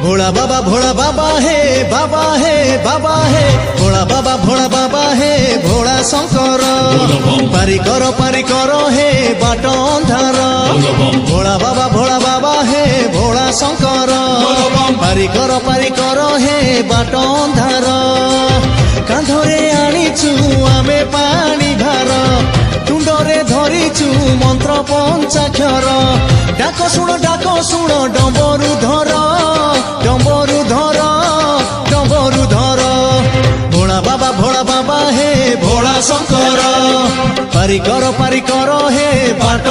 भोला बाबा हे बाबा हे बाबा हे भोला बाबा हे भोला शंकर पारी करो हे बाट अंधार भोला बाबा हे भोला शंकर पारी करो हे बाट अंधार कांधरे आनीचु आमे पानी भार तुंडरे धरिचु मंत्र पंचाक्षर डाक शुण डंबरु धर भोला बाबा हे भोला शंकर पारी करो हे बाट